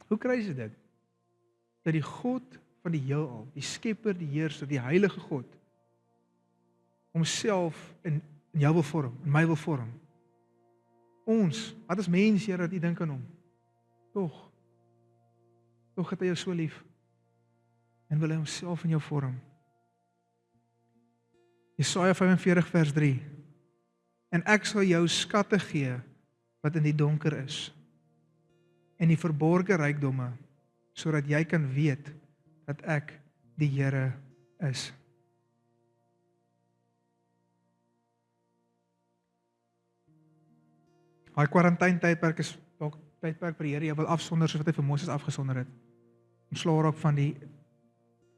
Hoe kry jy dit? Dat die God van die heelal, die Skepper, die Heerser, die Heilige God, homself in jou wil vorm, in my wil vorm. Ons, wat is mens, Here, dat U dink aan hom? Tog het hy jou so lief en wil hy homself in jou vorm. Jesaja 45 vers 3. En ek sal jou skatte gee wat in die donker is, en die verborgde rykdomme, sodat jy kan weet dat ek die Here is. Daai kwarantynetydperk is dalk tydperk vir die Here, jy wil afsonder soos wat hy vir Moses afgesonder het. Ontslaa raak van die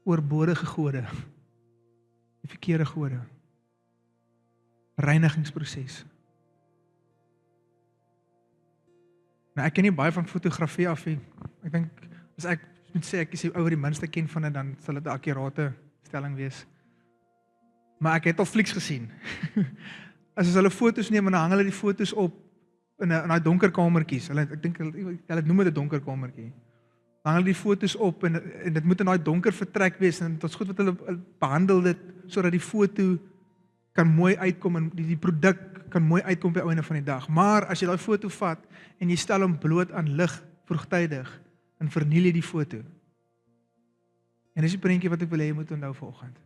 oorbodige gode, die verkeerde gode. Reinigingsproses. Nou, ek ken nie baie van fotografie af nie. Ek dink, as ek moet sê, ek is die ou wat die minste ken van dit, dan sal dit 'n akkurate stelling wees. Maar ek het al flieks gesien. As hulle foto's neem en dan hang hulle die foto's op in 'n donker kamertjies. Ek dink hulle noem dit 'n donker kamertjie. Dan hang hulle die foto's op en dit moet in daai donker vertrek wees en dit is goed wat hulle behandel dit sodat die foto kan mooi uitkom en die produk kan mooi uitkom by einde van die dag. Maar as jy daai foto vat en jy stel hom bloot aan lig vroegtydig, dan verniel jy die foto. En dis die prentjie wat ek wil hê jy moet onthou vanoggend.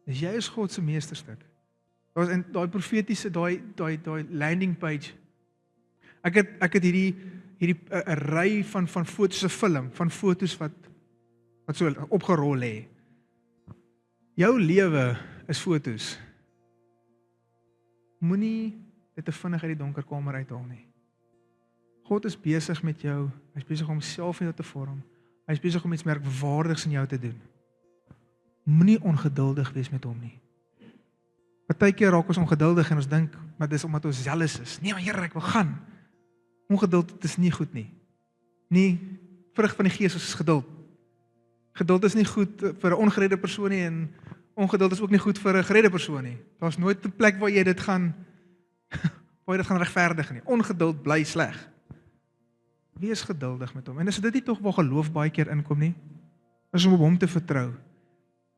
Dis jy is God se meesterstuk. Daar's in daai profetiese daai landing page. Ek het hierdie 'n ry van foto's, 'n film van foto's wat so opgerol lê. Jou lewe is foto's. Moenie dit te vinnig uit die donker kamer uithaal nie. God is besig met jou. Hy's besig om homself in jou te vorm. Hy's besig om iets merkwaardigs in jou te doen. Moenie ongeduldig wees met hom nie. Partykeer raak ons ongeduldig en ons dink, maar dis omdat ons jealous is. Nee, maar Here, ek wil gaan. Ongeduld is nie goed nie. Nie vrug van die Gees is geduld. Geduld is nie goed vir 'n ongeredde persoon nie en ongeduld is ook nie goed vir 'n geredde persoon nie. Daar's nooit 'n plek waar jy dit gaan regverdig nie. Ongeduld bly sleg. Wees geduldig met hom. En is dit nie tog waar geloof baie keer inkom nie? Is om op hom te vertrou.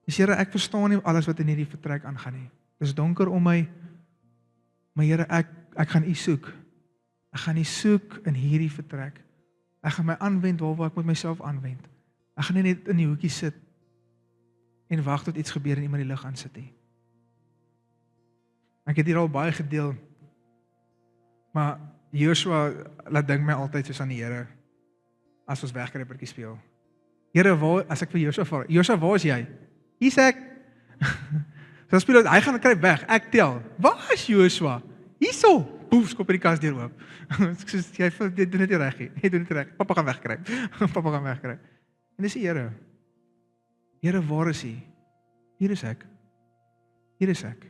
Dis Here, ek verstaan nie alles wat in hierdie vertrek aangaan nie. Dis donker om my. Maar Here, ek gaan U soek. Ek gaan U soek in hierdie vertrek. Ek gaan my aanwend waar ek moet myself aanwend. Ek gaan nie net in die hoekie sit en wag tot iets gebeur en iemand die lig aan sit nie. Ek het hier al baie gedeel. Maar Joshua laat dink my altyd soos aan die Here as ons wegkruipertjie speel. Here, waar as ek vir Joshua vra, Joshua, waar is jy? Hier's ek. So speel hy gaan kruip weg. Ek tel. Waar is Joshua? Hierso. Poef, skop die kas deur oop. Ek sê jy doen dit nie reg nie. Jy doen dit reg. Pappa gaan wegkruip. Pappa gaan wegkruip. En dis die Here. Here, waar is hy? Hier is ek. Hier is ek.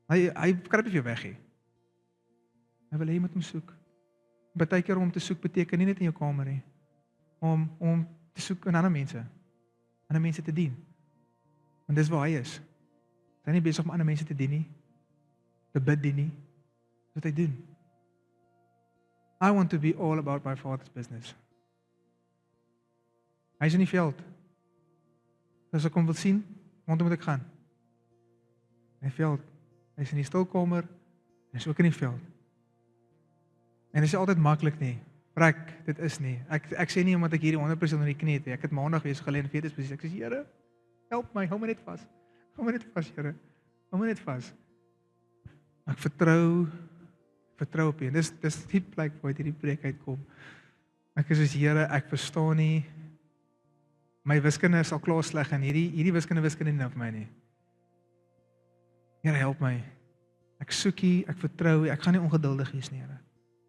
Hy kruip nie vir jou weg nie. Hy wil hê jy moet hom soek. Partykeer om te soek beteken nie net in jou kamer nie. Om te soek in ander mense te dien. Want dis waar hy is. Hy is nie besig om ander mense te dien nie. Te bid dien nie. Dis wat hy doen. I want to be all about my Father's business. Hy is in die veld. As ek hom wil sien, want moet ek gaan. In die veld. Hy is in die stilkamer, hy is ook in die veld. En dit is altyd maklik nie. Prek, dit is nie. Ek sê nie omdat ek hierdie 100% in die knie het. Ek het maandag weer so gelê in fetusproses. Ek sê, Here, help my, hou my net vas. Hou my net vas, Here. Hou my net vas. Ek vertrou op U. Dis die plek waar hierdie preek uitkom. Ek is soos, Here, ek verstaan nie. My wiskunde is al klaar sleg en hierdie wiskunde nie nou vir my nie. Here, help my. Ek soek U, ek vertrou U. Ek gaan nie ongeduldig wees nie, Here.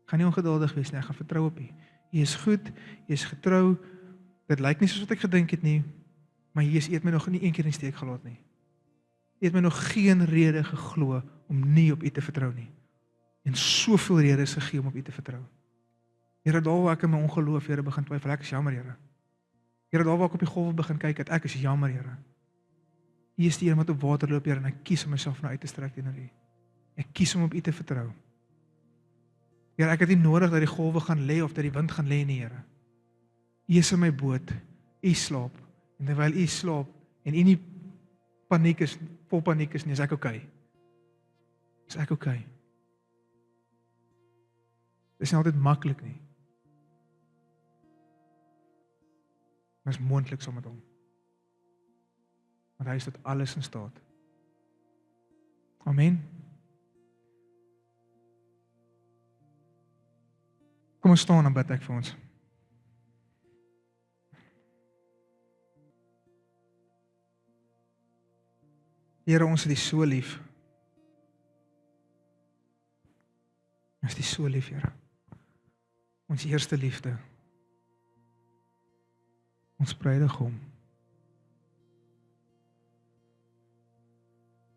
Ek gaan nie ongeduldig wees nie, ek gaan vertrou op U. U is goed, U is getrou. Dit lyk nie soos wat ek gedink het nie, maar U het my nog nie een keer in die steek gelaat nie. U het my nog geen rede geglo om nie op U te vertrou nie. En soveel redes gegee om op U te vertrou. Here, daar waar ek in my ongeloof, Here, begin twyfel, ek is jammer, Here. Here, daar waar ek op die golwe begin kyk, ek is jammer, Here. U is die een wat op water loop, Here, en ek kies om myself nou uit te strek teenoor U. Ek kies om op U te vertrou. Here, ek het nie nodig dat die golwe gaan lê of dat die wind gaan lê nie, Here. U is in my boot, U slaap, en terwyl U slaap, en U nie vol paniek is nie, is ek okay. Is ek okay. Dit is nie altyd maklik nie. Maar is moontlik saam met hom. Want hy is tot alles in staat. Amen. Kom ons staan en bid ek vir ons. Here, ons het U so lief. Ons is die so lief, Here. Ons eerste liefde. Ons bruidegom.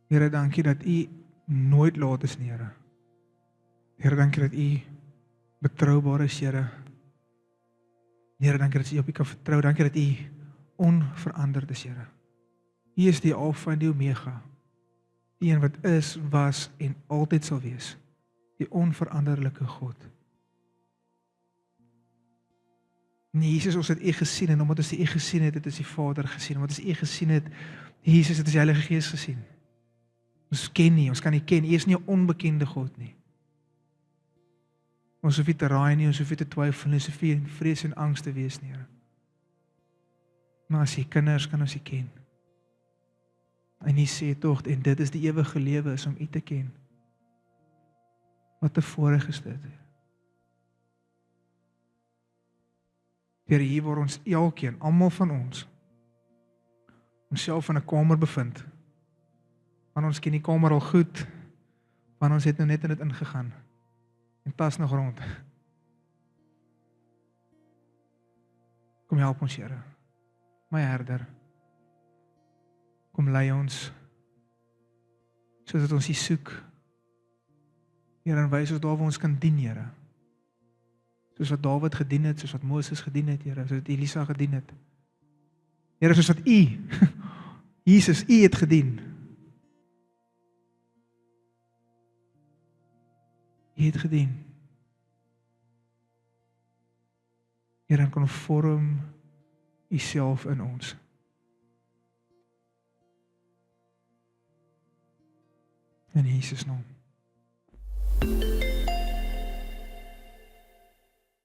Here, dankie dat U nooit laat is nie, Here. Here, dankie dat U betroubaar is, Here. Here, dankie dat U op U kan vertrou. Dankie dat U onveranderd is, Here. U is die Alfa en die Omega. Die een wat is, was en altyd sal wees. Die onveranderlike God. Nee, Jesus, ons het U gesien en omdat ons U gesien het, het ons die Vader gesien. Omdat ons U gesien het, Jesus, het ons die Heilige Gees gesien. Ons ken nie, ons kan nie ken. U is nie 'n onbekende God nie. Ons hoef nie te raai nie, ons hoef nie te twyfel nie, ons hoef nie in vrees en angs te wees nie, Here. Maar as U kinders kan ons U ken. En U sê tog, en dit is die ewige lewe, is om U te ken. Wat 'n voorreg is dit, Here. Here, hier waar ons elkeen, almal van ons, onsself in 'n kamer bevind. Want ons ken die kamer al goed, want ons het nou net in dit ingegaan, en tas nog rond. Kom help ons, Here, my herder. Kom lei ons, sodat ons U soek. Here, en wys ons daar waar ons kan dien, Here. Soos wat Dawid gedien het, soos wat Moses gedien het, Here, soos wat Elisa gedien het. Here, soos wat U, Jesus, U het gedien. U het gedien. Here, en kon vorm U self in ons. In Jesus naam.